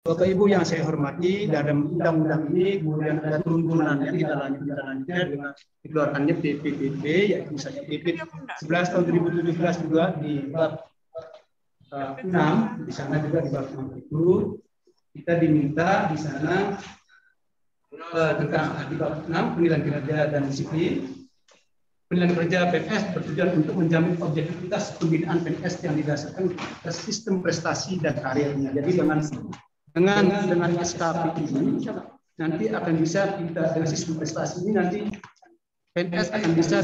Bapak Ibu yang saya hormati, dalam undang-undang ini kemudian ada turunan yang kita lanjutkan dengan dikeluarkannya PP, yaitu misalnya PP 11 tahun 2017 juga di bab 6, di sana juga di bab 6 itu kita diminta di sana tentang di bab 6 penilaian kinerja dan disiplin. Penilaian kerja PNS bertujuan untuk menjamin objektivitas pembinaan PNS yang didasarkan atas sistem prestasi dan karirnya. Jadi dengan SKP ini nanti akan bisa kita dengan sistem prestasi ini nanti PNS akan bisa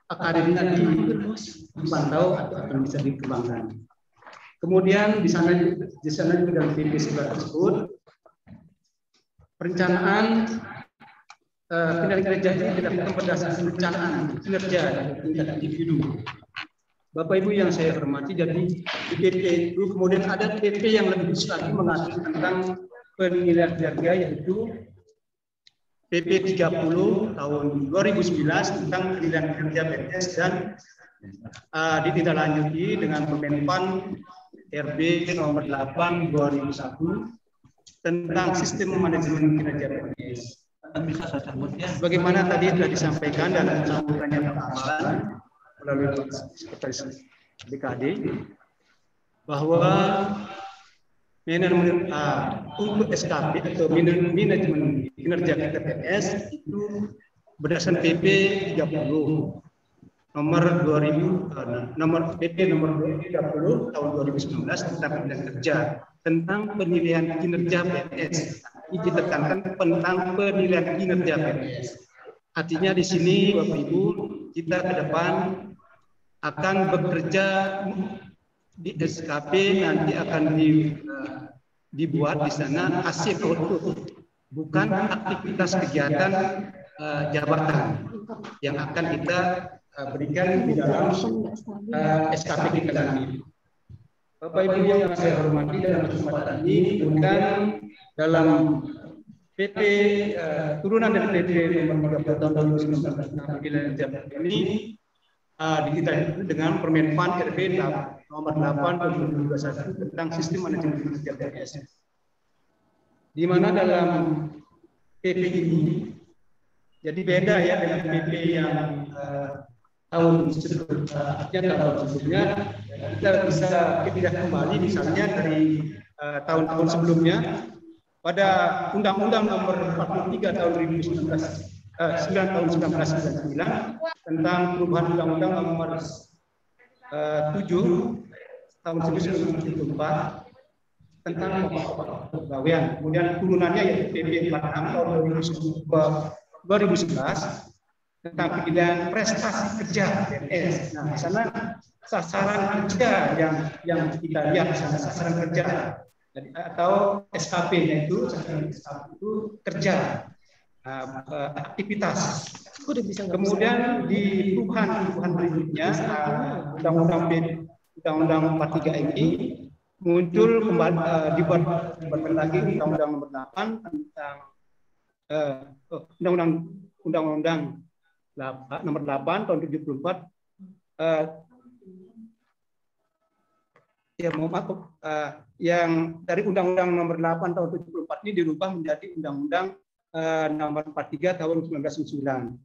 karirnya dipantau atau akan bisa dikembangkan. Kemudian di sana juga dalam PP tersebut perencanaan penilaian kinerja ini dilakukan berdasarkan perencanaan kinerja dan tingkat individu. Bapak Ibu yang saya hormati, jadi di PP itu kemudian ada PP yang lebih khusus lagi mengatur tentang penilaian kinerja, yaitu PP 30 tahun 2011 tentang penilaian kinerja PNS dan ditindaklanjuti dengan Permenpan RB nomor 8 2001 tentang sistem manajemen kinerja PNS. Bisa saya sambut ya. Bagaimana tadi sudah disampaikan dalam sambutannya Pak Aman melalui Sekretaris BKD bahwa untuk SKP atau manajemen kinerja PNS itu berdasarkan PP 30 nomor 2000 nomor PP nomor 30 tahun 2019 tentang penilaian kerja tentang penilaian kinerja PNS. Ini ditekankan tentang penilaian kinerja PNS. Artinya di sini Bapak Ibu kita ke depan akan bekerja di SKP, nanti akan dibuat di sana hasil output, bukan aktivitas kegiatan jabatan yang akan kita berikan di dalam SKP kita nanti. Bapak Ibu yang saya hormati, dalam kesempatan ini kemudian dalam PP turunan dari PP nomor 30 tahun 2019 tentang kinerja ini dikitai dengan Permenpan RB nomor 8 tahun 2021 tentang sistem manajemen kinerja PNS. Di mana dalam PP ini jadi beda ya dengan PP yang tahun sebelumnya, kita bisa pindah kembali misalnya dari tahun-tahun sebelumnya pada Undang-Undang Nomor 43 tahun 2019 tahun 1999 tentang perubahan Undang-Undang Nomor 7 tahun 1974 tentang pokok pegawaian. Kemudian turunannya yaitu PP 46 tahun 2011 tentang penilaian prestasi kerja PNS. Nah, di sana sasaran kerja yang kita lihat di sana sasaran kerja atau SKP-nya itu sasaran SKP itu kerja aktivitas. Kemudian di perubahan berikutnya Undang-Undang 43 ini muncul kembali dibuat lagi Undang-Undang Nomor 8 tentang Undang-Undang Nomor 8 tahun 74 yang dari Undang-Undang Nomor 8 tahun 74 ini dirubah menjadi Undang-Undang Nomor 43 tahun 1999.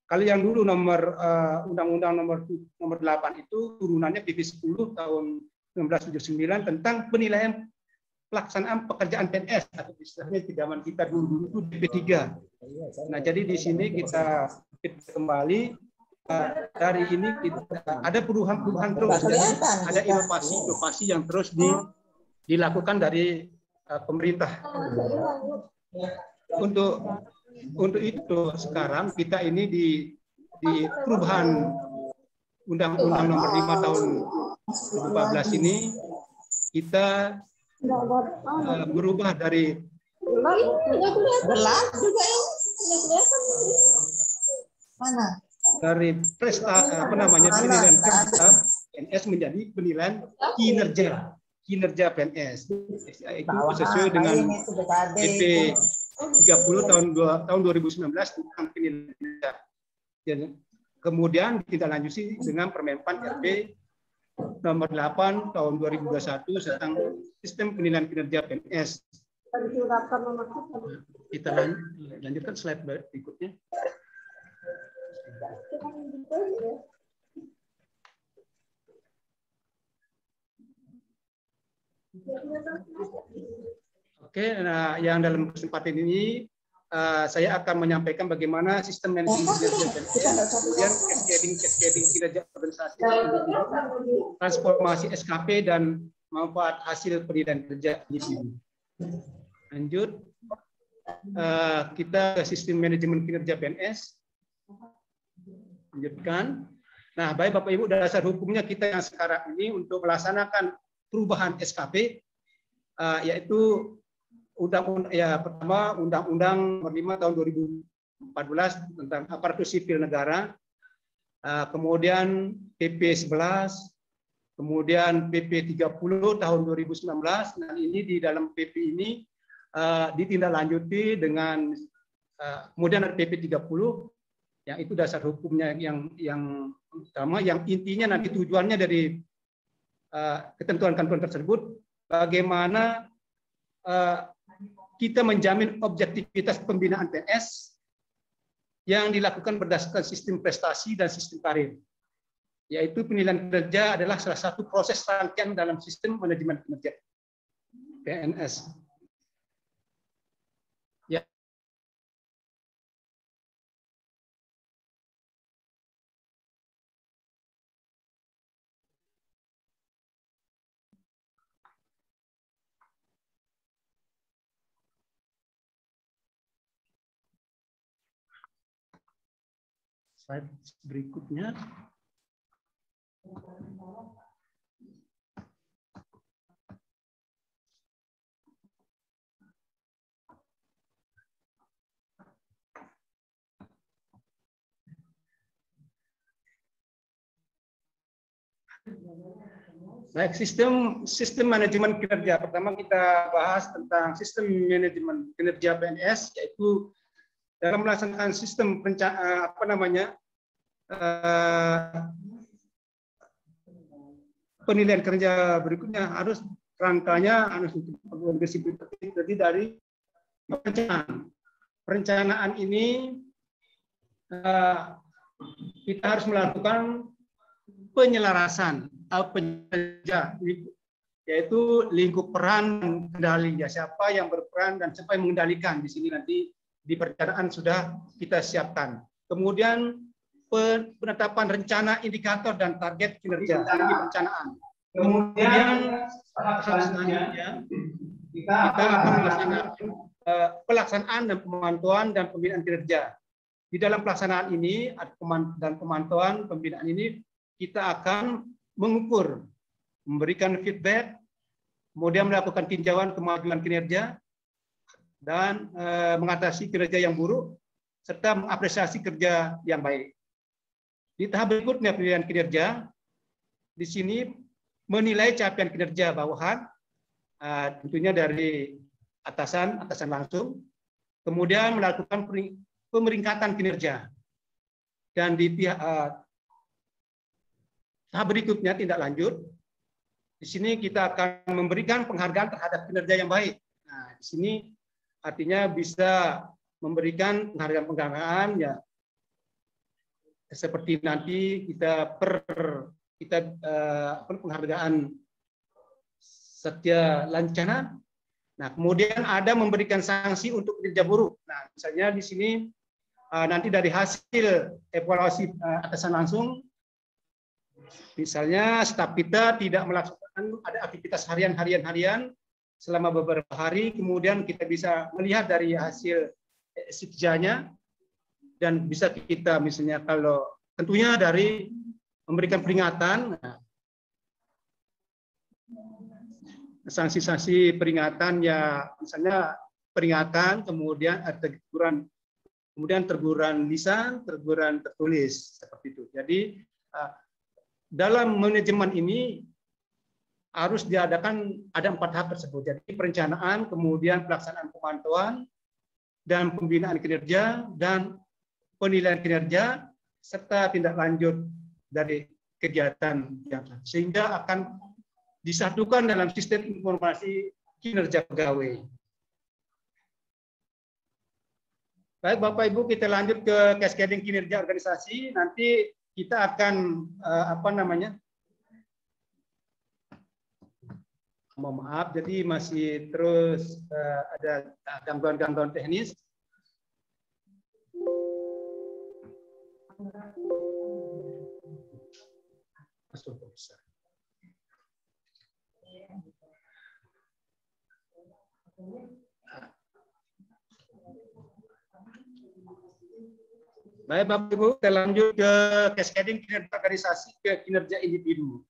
Kalau yang dulu Undang-Undang Nomor 8 itu turunannya PP 10 tahun 1979 tentang penilaian pelaksanaan pekerjaan PNS atau istilahnya di zaman kita dulu itu DP3. Nah, jadi di sini kita kembali dari ini kita ada perubahan terus, ada inovasi yang terus dilakukan dari pemerintah. Untuk itu sekarang kita ini di perubahan Undang-Undang Nomor 5 tahun 2014 ini kita berubah dari penilaian PNS menjadi penilaian kinerja PNS. Itu sesuai dengan PP 30 tahun 2019 tentang penilaian kinerja. Kemudian ditindaklanjuti dengan Permenpan RB nomor 8 tahun 2021 tentang sistem penilaian kinerja PNS. Kita lanjutkan slide berikutnya. Oke, nah yang dalam kesempatan ini saya akan menyampaikan bagaimana sistem manajemen kinerja PNS, kemudian cascading kinerja organisasi, transformasi SKP dan manfaat hasil penilaian kerja individu. Lanjut, kita ke sistem manajemen kinerja PNS. Lanjutkan. Nah, baik Bapak Ibu, dasar hukumnya kita yang sekarang ini untuk melaksanakan perubahan SKP, yaitu pertama Undang-Undang Nomor 5 Tahun 2014 tentang Aparatur Sipil Negara, kemudian PP 11, kemudian PP 30 Tahun 2019, dan ini di dalam PP ini ditindaklanjuti dengan kemudian ada PP 30 yang itu dasar hukumnya yang utama, yang intinya nanti tujuannya dari ketentuan-ketentuan tersebut bagaimana kita menjamin objektivitas pembinaan PNS yang dilakukan berdasarkan sistem prestasi dan sistem karir. Yaitu penilaian kinerja adalah salah satu proses rangkaian dalam sistem manajemen kinerja PNS. Ya. Slide berikutnya. Baik, sistem manajemen kinerja. Pertama kita bahas tentang sistem manajemen kinerja PNS, yaitu dalam melaksanakan sistem penilaian kerja berikutnya harus rangkanya harus terdiri dari perencanaan. Perencanaan ini kita harus melakukan penyelarasan yaitu lingkup peran kendali, ya siapa yang berperan dan siapa yang mengendalikan. Di sini nanti di perencanaan sudah kita siapkan. Kemudian penetapan rencana, indikator dan target kinerja di perencanaan. Kemudian selanjutnya kita akan melaksanakan pelaksanaan dan pemantauan dan pembinaan kinerja. Di dalam pelaksanaan ini dan pemantauan pembinaan ini kita akan mengukur, memberikan feedback, kemudian melakukan tinjauan kemajuan kinerja, dan mengatasi kinerja yang buruk, serta mengapresiasi kerja yang baik. Di tahap berikutnya penilaian kinerja, di sini menilai capaian kinerja bawahan, tentunya dari atasan langsung, kemudian melakukan pemeringkatan kinerja, dan di tahap berikutnya tindak lanjut. Di sini kita akan memberikan penghargaan terhadap kinerja yang baik. Nah, di sini artinya bisa memberikan penghargaan ya seperti nanti kita penghargaan Satya Lancana. Nah, kemudian ada memberikan sanksi untuk kinerja buruk. Nah, misalnya di sini nanti dari hasil evaluasi atasan langsung, misalnya staf kita tidak melaksanakan ada aktivitas harian selama beberapa hari, kemudian kita bisa melihat dari hasil kinerjanya dan bisa kita misalnya kalau tentunya dari memberikan peringatan, sanksi-sanksi peringatan ya misalnya peringatan, kemudian teguran, kemudian teguran lisan, teguran tertulis seperti itu. Jadi dalam manajemen ini harus diadakan ada 4 tahap tersebut. Jadi perencanaan, kemudian pelaksanaan pemantauan dan pembinaan kinerja dan penilaian kinerja serta tindak lanjut dari kegiatan yang sehingga akan disatukan dalam sistem informasi kinerja pegawai. Baik Bapak Ibu, kita lanjut ke cascading kinerja organisasi. Nanti kita akan mohon maaf, jadi masih terus ada gangguan-gangguan teknis. Baik Bapak Ibu, kita lanjut ke cascading kinerja organisasi ke kinerja individu.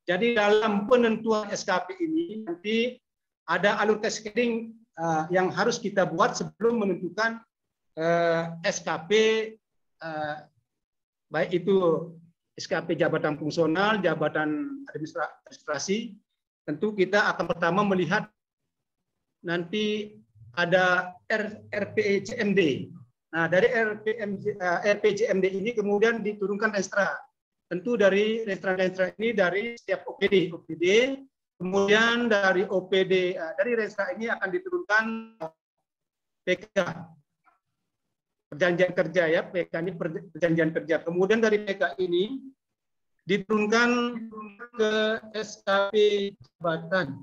Jadi dalam penentuan SKP ini nanti ada alur cascading yang harus kita buat sebelum menentukan SKP, baik itu SKP jabatan fungsional, jabatan administrasi. Tentu kita akan pertama melihat nanti ada RPJMD. Nah, dari RPJMD ini kemudian diturunkan renstra. Tentu dari renstra ini dari setiap OPD, kemudian dari OPD, dari renstra ini akan diturunkan PK, perjanjian kerja ya, PK ini perjanjian kerja. Kemudian dari PK ini diturunkan ke SKP jabatan.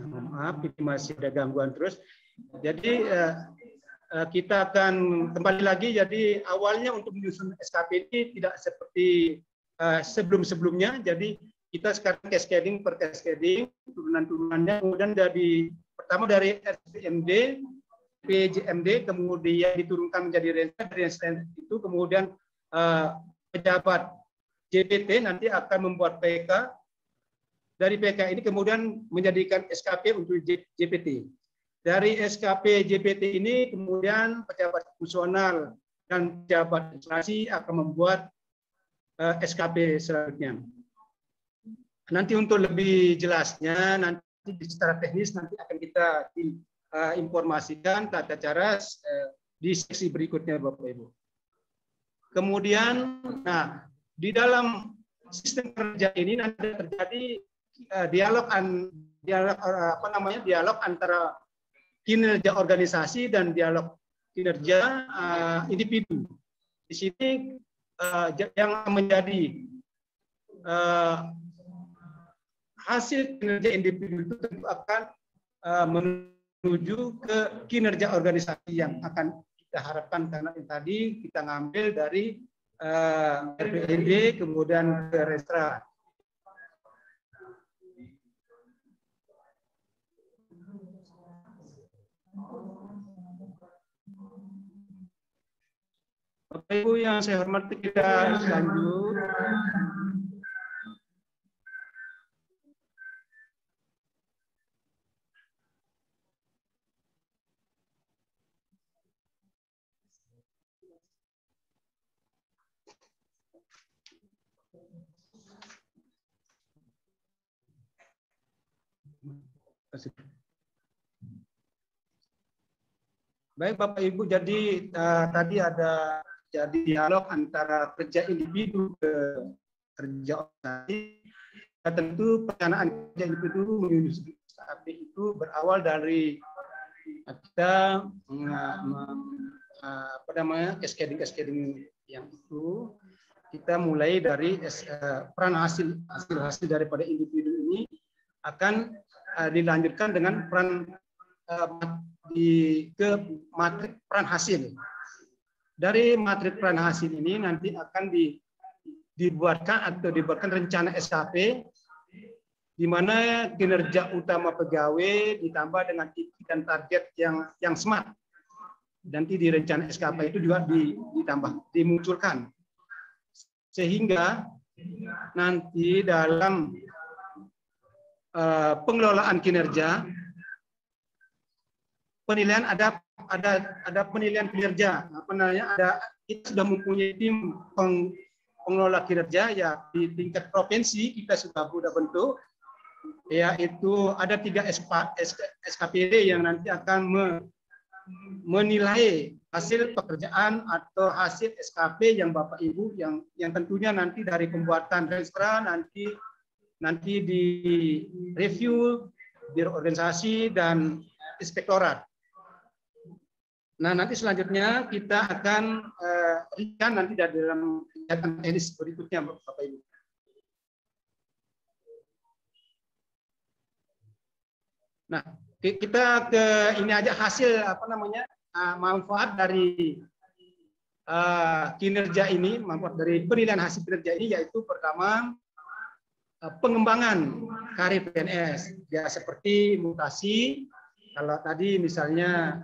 Maaf, ini masih ada gangguan terus. Jadi kita akan kembali lagi. Jadi awalnya untuk menyusun SKP ini tidak seperti sebelum-sebelumnya. Jadi kita sekarang cascading per cascading, turunan-turunannya. Kemudian pertama dari RPJMD, PJMD, kemudian diturunkan menjadi renstra itu, kemudian pejabat JPT nanti akan membuat PK. Dari PK ini kemudian menjadikan SKP untuk JPT. Dari SKP JPT ini kemudian pejabat fungsional dan pejabat administrasi akan membuat SKP selanjutnya. Nanti untuk lebih jelasnya, nanti secara teknis nanti akan kita informasikan tata cara di seksi berikutnya Bapak Ibu. Kemudian, nah di dalam sistem kerja ini nanti terjadi dialog antara kinerja organisasi dan dialog kinerja individu. Di sini yang menjadi hasil kinerja individu itu tentu akan menuju ke kinerja organisasi yang akan kita harapkan, karena yang tadi kita ngambil dari RPJMD kemudian ke renstra. Bapak Ibu yang saya hormati, kita lanjut. Baik Bapak Ibu, jadi tadi ada jadi dialog antara kerja individu ke kerja organisasi. Tentu perencanaan kerja individu menyusun SKP itu berawal dari kita cascading yang itu kita mulai dari peran hasil daripada individu ini akan dilanjutkan dengan peran ke matrik peran hasil. Dari matrik peran hasil ini nanti akan dibuatkan rencana SKP di mana kinerja utama pegawai ditambah dengan IP dan target yang smart. Nanti di rencana SKP itu juga dimunculkan. Sehingga nanti dalam pengelolaan kinerja, penilaian ada penilaian kinerja. Kita sudah mempunyai tim pengelola kinerja ya di tingkat provinsi kita sudah bentuk, yaitu ada 3 SKPD yang nanti akan menilai hasil pekerjaan atau hasil SKP yang Bapak Ibu yang tentunya nanti dari pembuatan registra nanti di review Biro Organisasi dan Inspektorat. Nah, nanti selanjutnya kita akan rincian nanti dari dalam kegiatan teknis berikutnya, Bapak Ibu. Nah, kita ke ini aja hasil manfaat dari kinerja ini, manfaat dari penilaian hasil kinerja ini, yaitu pertama pengembangan karir PNS, ya seperti mutasi. Kalau tadi misalnya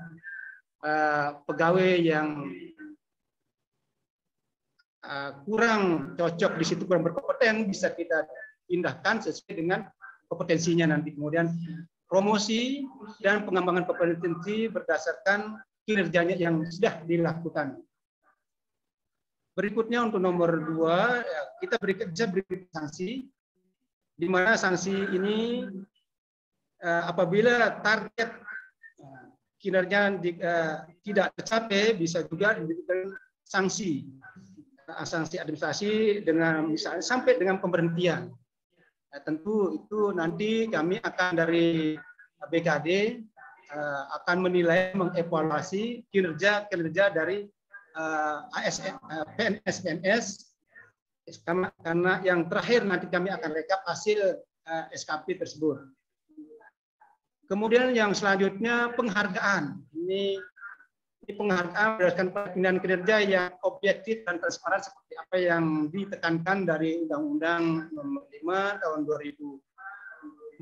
pegawai yang kurang cocok di situ, kurang berkompeten, bisa kita pindahkan sesuai dengan kompetensinya nanti. Kemudian promosi dan pengembangan kompetensi berdasarkan kinerjanya yang sudah dilakukan. Berikutnya untuk nomor 2, kita bisa beri sanksi, di mana sanksi ini apabila target kinerja tidak tercapai, bisa juga diberikan sanksi administrasi dengan misalnya sampai dengan pemberhentian. Nah, tentu itu nanti kami akan dari BKD akan menilai, mengevaluasi kinerja dari PNS karena yang terakhir nanti kami akan rekap hasil SKP tersebut. Kemudian yang selanjutnya penghargaan. Ini penghargaan berdasarkan penilaian kinerja yang objektif dan transparan seperti apa yang ditekankan dari Undang-Undang Nomor 5 Tahun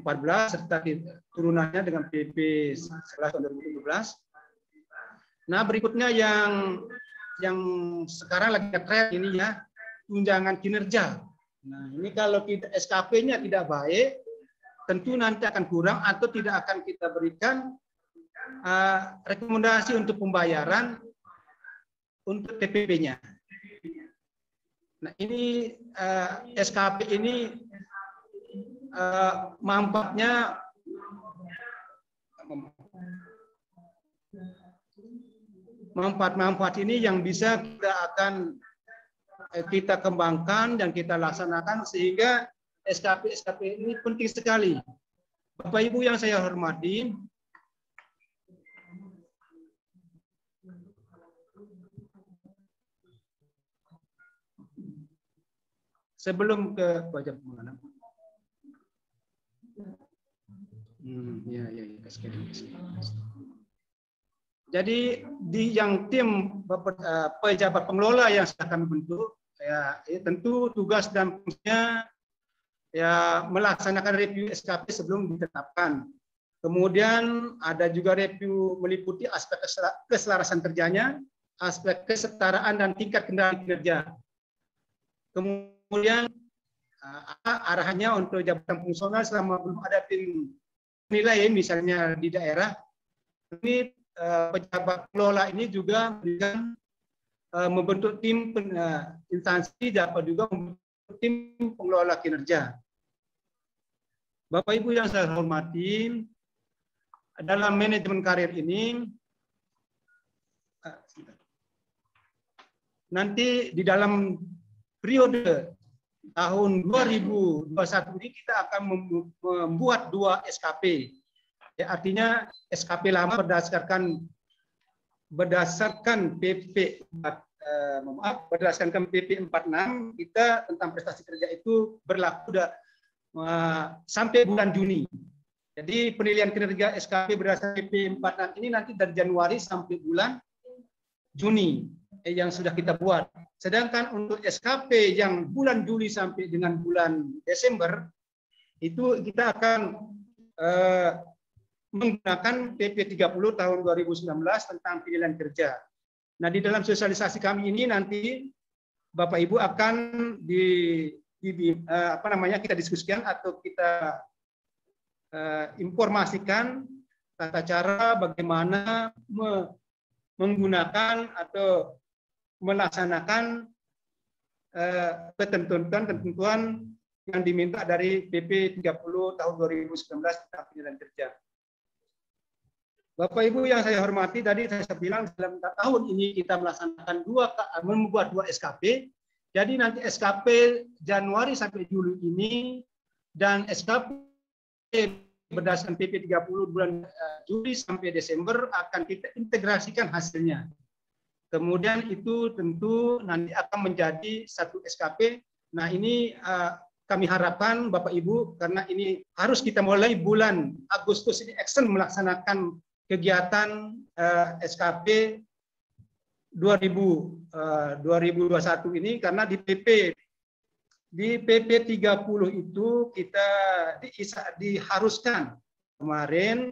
2014 serta turunannya dengan PP 11 Tahun 2017. Nah, berikutnya yang sekarang lagi tren ini ya, tunjangan kinerja. Nah, ini kalau SKP-nya tidak baik, tentu nanti akan kurang atau tidak akan kita berikan rekomendasi untuk pembayaran untuk TPP-nya. Nah, ini SKP ini manfaat ini yang bisa kita kembangkan dan kita laksanakan, sehingga SKP ini penting sekali. Bapak Ibu yang saya hormati, sebelum ke wajah mana? Jadi di yang tim pejabat pengelola yang sudah kami bentuk, ya tentu tugas dan fungsinya ya melaksanakan review SKP sebelum ditetapkan. Kemudian ada juga review meliputi aspek keselarasan kerjanya, aspek kesetaraan dan tingkat kendali kinerja. Kemudian arahannya untuk jabatan fungsional selama belum ada tim penilai, misalnya di daerah. Ini pejabat kelola ini juga membentuk tim instansi, dapat juga membentuk tim pengelola kinerja. Bapak Ibu yang saya hormati, dalam manajemen karir ini nanti di dalam periode tahun 2021 ini kita akan membuat 2 SKP. Ya, artinya SKP lama berdasarkan PP berdasarkan PP 46 kita tentang prestasi kerja itu berlaku sampai bulan Juni. Jadi penilaian kinerja SKP berdasarkan PP 46 ini nanti dari Januari sampai bulan Juni yang sudah kita buat. Sedangkan untuk SKP yang bulan Juli sampai dengan bulan Desember itu kita akan menggunakan PP 30 tahun 2019 tentang penilaian kerja. Nah, di dalam sosialisasi kami ini nanti Bapak Ibu akan kita diskusikan atau kita informasikan tata cara bagaimana menggunakan atau melaksanakan ketentuan yang diminta dari PP 30 tahun 2019 tentang penilaian kerja. Bapak Ibu yang saya hormati, tadi saya bilang dalam tahun ini kita melaksanakan membuat 2 SKP. Jadi nanti SKP Januari sampai Juli ini dan SKP berdasarkan PP 30 bulan Juli sampai Desember akan kita integrasikan hasilnya. Kemudian itu tentu nanti akan menjadi satu SKP. Nah ini kami harapkan Bapak Ibu, karena ini harus kita mulai bulan Agustus ini action melaksanakan kegiatan SKP 2021 ini, karena di PP 30 itu kita diharuskan kemarin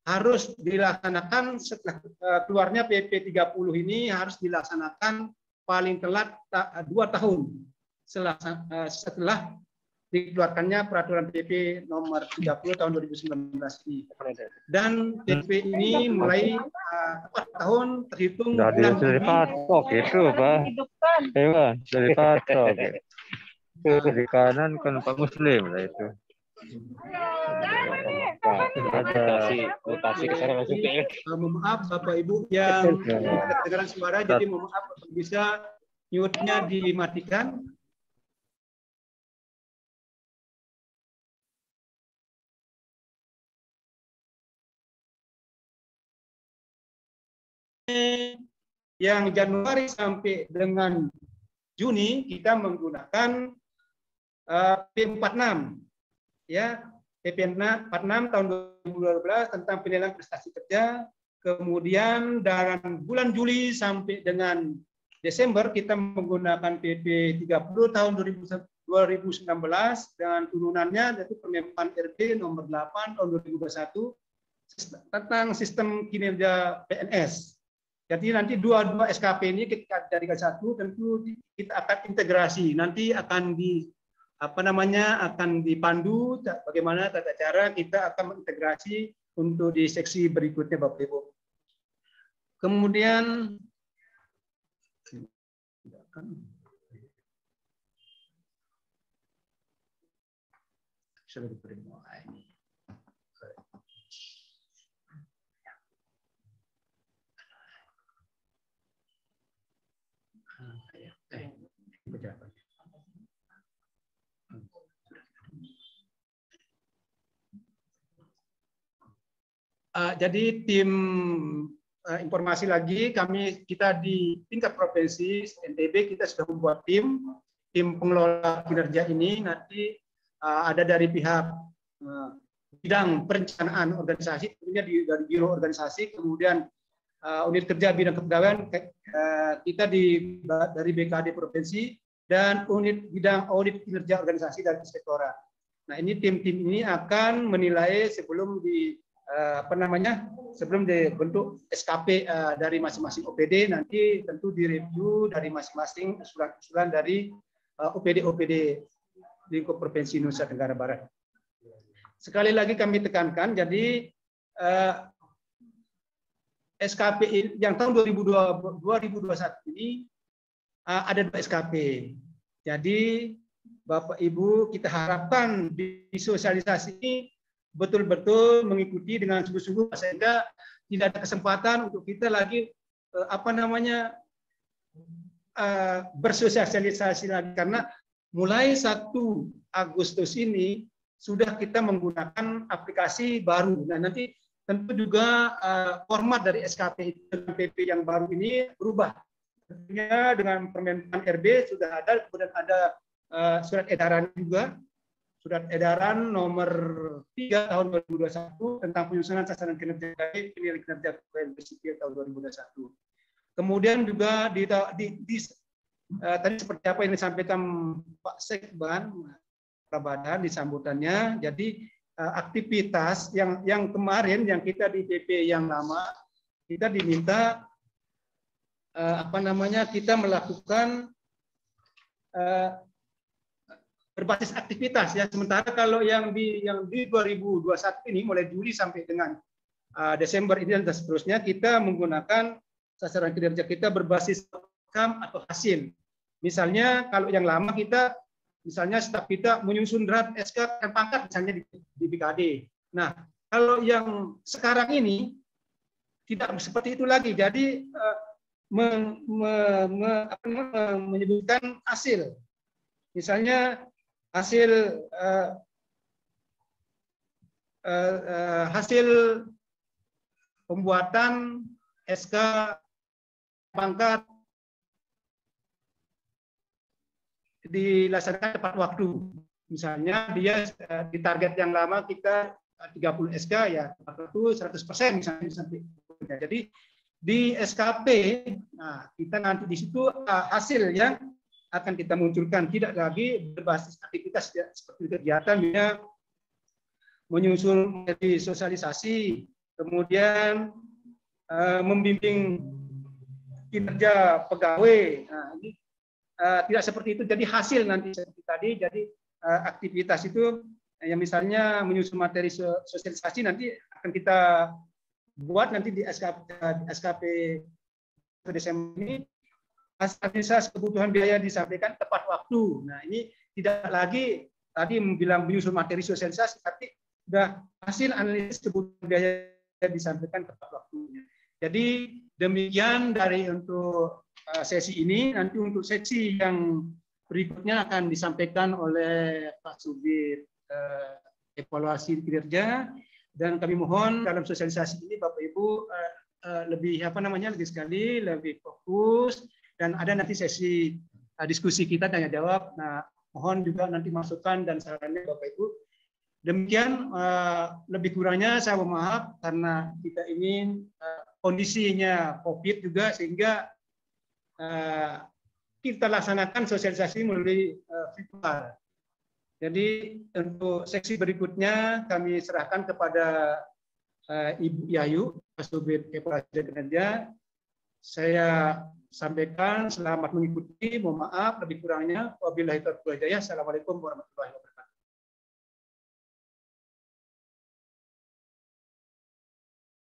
harus dilaksanakan setelah keluarnya PP 30 ini harus dilaksanakan paling telat 2 tahun setelah dikeluarkannya peraturan PP nomor 30 tahun 2019 ini. Dan PP ini mulai 4 tahun terhitung bulan dari patok itu, Pak. Iya, dari patok. Itu di kanan kan Pak Muslim lah itu. Mutasi ke sana langsung ke. Mohon maaf Bapak Ibu yang kedengaran suara, jadi mohon maaf bisa mute-nya dimatikan. Yang Januari sampai dengan Juni kita menggunakan P46 ya, PP46 tahun 2012 tentang penilaian prestasi kerja. Kemudian dalam bulan Juli sampai dengan Desember kita menggunakan PP 30 tahun 2019 dengan turunannya, yaitu Permenpan RB nomor 8 tahun 2021 tentang sistem kinerja PNS. Jadi nanti dua SKP ini kita jadikan satu, tentu kita akan integrasi. Nanti akan akan dipandu bagaimana tata cara kita akan mengintegrasi untuk di seksi berikutnya Bapak Ibu. Kemudian jadi tim informasi lagi, kita di tingkat provinsi NTB kita sudah membuat tim pengelola kinerja ini. Nanti ada dari pihak bidang perencanaan organisasi, tentunya dari biro organisasi, kemudian unit kerja bidang kepegawaian kita dari BKD provinsi, dan unit bidang audit kinerja organisasi dari inspektorat. Nah ini tim-tim ini akan menilai sebelum sebelum dibentuk SKP dari masing-masing OPD, nanti tentu direview dari masing-masing usulan dari OPD lingkup Provinsi Nusa Tenggara Barat. Sekali lagi kami tekankan, jadi SKP yang tahun 2021 ini ada 2 SKP. Jadi Bapak Ibu, kita harapkan di sosialisasi ini betul-betul mengikuti dengan sungguh-sungguh, sehingga tidak ada kesempatan untuk kita lagi bersosialisasi lagi, karena mulai 1 Agustus ini sudah kita menggunakan aplikasi baru. Nah nanti tentu juga format dari SKP dengan PP yang baru ini berubah. Tentunya dengan Permenpan RB sudah ada, kemudian ada surat edaran juga. Surat edaran nomor 3 tahun 2021 tentang penyusunan sasaran kinerja penilaian kinerja pegawai sipil tahun 2021. Kemudian juga tadi seperti apa yang disampaikan Pak Sekban Prabadan di sambutannya. Jadi aktivitas yang kemarin yang kita di PP yang lama kita diminta kita melakukan berbasis aktivitas ya. Sementara kalau yang di 2021 ini mulai Juli sampai dengan Desember ini dan seterusnya kita menggunakan sasaran kinerja kita berbasis outcome atau hasil. Misalnya kalau yang lama misalnya staf kita menyusun draft SK dan pangkat misalnya di BKD. Nah, kalau yang sekarang ini tidak seperti itu lagi. Jadi menyebutkan hasil. Misalnya hasil hasil pembuatan SK pangkat dilaksanakan tepat waktu. Misalnya dia di target yang lama kita 30 SK ya tepat waktu 100% misalnya sampai. Jadi di SKP, nah kita nanti di situ hasil yang akan kita munculkan, tidak lagi berbasis aktivitas ya, seperti kegiatan ya, menyusun materi sosialisasi, kemudian membimbing kinerja pegawai. Nah, ini tidak seperti itu. Jadi hasil nanti seperti tadi. Jadi aktivitas itu yang misalnya menyusun materi sosialisasi nanti akan kita buat nanti di SKP Desember ini. Administrasi kebutuhan biaya disampaikan tepat waktu. Nah ini tidak lagi tadi bilang menyusun materi sosialisasi, tapi sudah hasil analisis kebutuhan biaya disampaikan tepat waktunya. Jadi demikian dari untuk sesi ini. Nanti untuk sesi yang berikutnya akan disampaikan oleh Pak Subir evaluasi kinerja, dan kami mohon dalam sosialisasi ini Bapak Ibu lebih lebih fokus, dan ada nanti sesi diskusi kita tanya jawab. Nah, mohon juga nanti masukan dan sarannya Bapak Ibu. Demikian lebih kurangnya saya mohon maaf karena kita ingin kondisinya COVID juga, sehingga kita laksanakan sosialisasi melalui virtual. Jadi untuk seksi berikutnya kami serahkan kepada Ibu Yayu, Kasubir Evaluasi Kinerja. Saya sampaikan selamat mengikuti, mohon maaf lebih kurangnya. Wabillahi taufiq wal hidayah. Assalamualaikum warahmatullahi wabarakatuh.